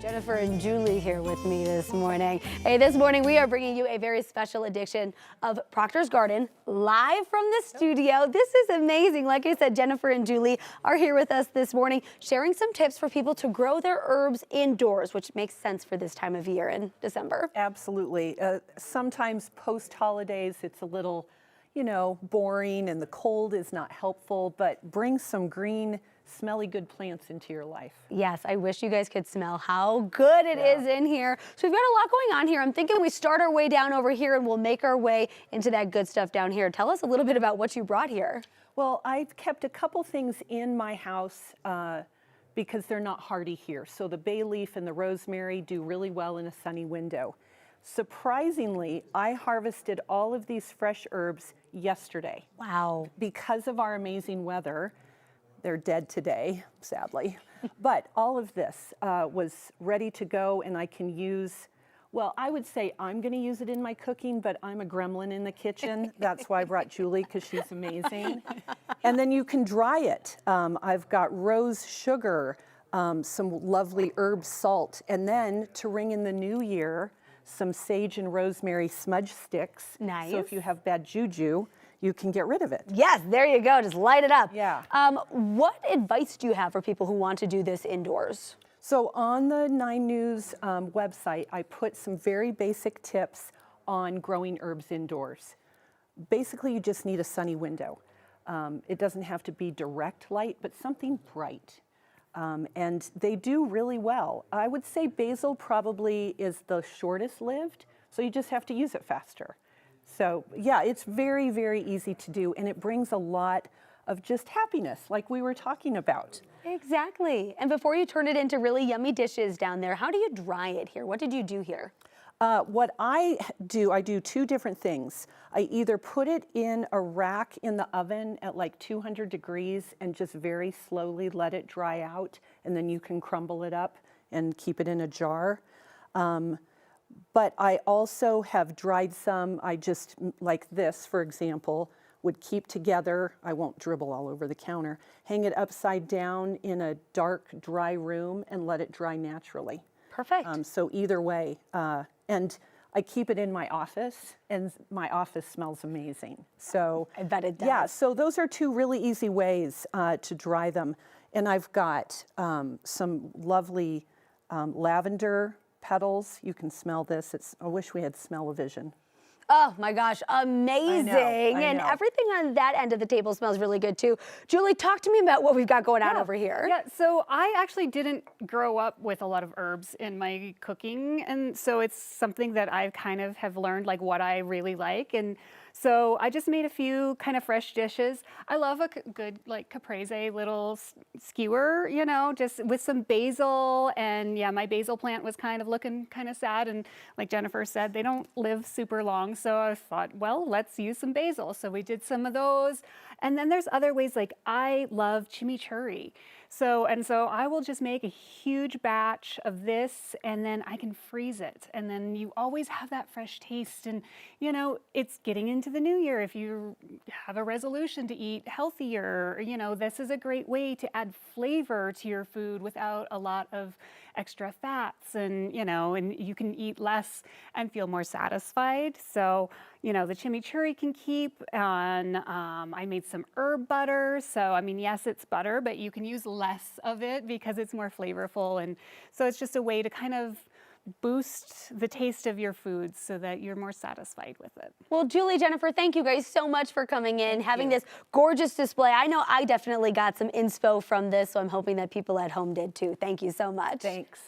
Jennifer and Julie here with me this morning. Hey, this morning we are bringing you a very special edition of Proctor's Garden live from the studio. This is amazing. Like I said, Jennifer and Julie are here with us this morning, sharing some tips for people to grow their herbs indoors, which makes sense for this time of year in December. Absolutely. Sometimes post-holidays it's a little, boring and the cold is not helpful, but bring some green, smelly good plants into your life. Yes, I wish you guys could smell how good it is in here. So we've got a lot going on here. I'm thinking we start our way down over here and we'll make our way into that good stuff down here. Tell us a little bit about what you brought here. Well, I've kept a couple things in my house because they're not hardy here. So the bay leaf and the rosemary do really well in a sunny window. Surprisingly, I harvested all of these fresh herbs yesterday. Wow. Because of our amazing weather. They're dead today, sadly. But all of this was ready to go, and I can use, well, I would say I'm going to use it in my cooking, but I'm a gremlin in the kitchen. That's why I brought Julie, because she's amazing. And then you can dry it. I've got rose sugar, some lovely herb salt, and then to ring in the new year, some sage and rosemary smudge sticks. Nice. So if you have bad juju, you can get rid of it. Yes, there you go. Just light it up. Yeah. What advice do you have for people who want to do this indoors? So on the 9 News website, I put some very basic tips on growing herbs indoors. Basically, you just need a sunny window. It doesn't have to be direct light, but something bright. And they do really well. I would say basil probably is the shortest lived, so you just have to use it faster. So yeah, it's very, very easy to do, and it brings a lot of just happiness, like we were talking about. Exactly. And before you turn it into really yummy dishes down there, how do you dry it here? What did you do here? What I do 2 different things. I either put it in a rack in the oven at like 200 degrees and just very slowly let it dry out, and then you can crumble it up and keep it in a jar. But I also have dried some, I just, like this, for example, would keep together. I won't dribble all over the counter. Hang it upside down in a dark, dry room and let it dry naturally. Perfect. So either way, and I keep it in my office, and my office smells amazing. So I bet it does. Yeah, so those are 2 really easy ways to dry them. And I've got some lovely lavender petals. You can smell this. I wish we had smell-o-vision. Oh my gosh, amazing. I know. And everything on that end of the table smells really good too. Julie, talk to me about what we've got going on over here. Yeah, so I actually didn't grow up with a lot of herbs in my cooking, and so it's something that I kind of have learned like what I really like. And so I just made a few kind of fresh dishes. I love a good like caprese little skewer, just with some basil. And yeah, my basil plant was kind of looking kind of sad. And like Jennifer said, they don't live super long. So I thought, well, let's use some basil. So we did some of those. And then there's other ways, like I love chimichurri. So I will just make a huge batch of this, and then I can freeze it. And then you always have that fresh taste. And, it's getting into the new year. If you have a resolution to eat healthier, this is a great way to add flavor to your food without a lot of extra fats. And, and you can eat less and feel more satisfied. So, the chimichurri can keep. And I made some herb butter. So, yes, it's butter, but you can use less of it because it's more flavorful. And so it's just a way to kind of boost the taste of your food so that you're more satisfied with it. Well, Julie, Jennifer, thank you guys so much for coming in, having this gorgeous display. I know I definitely got some inspo from this, so I'm hoping that people at home did too. Thank you so much. Thanks.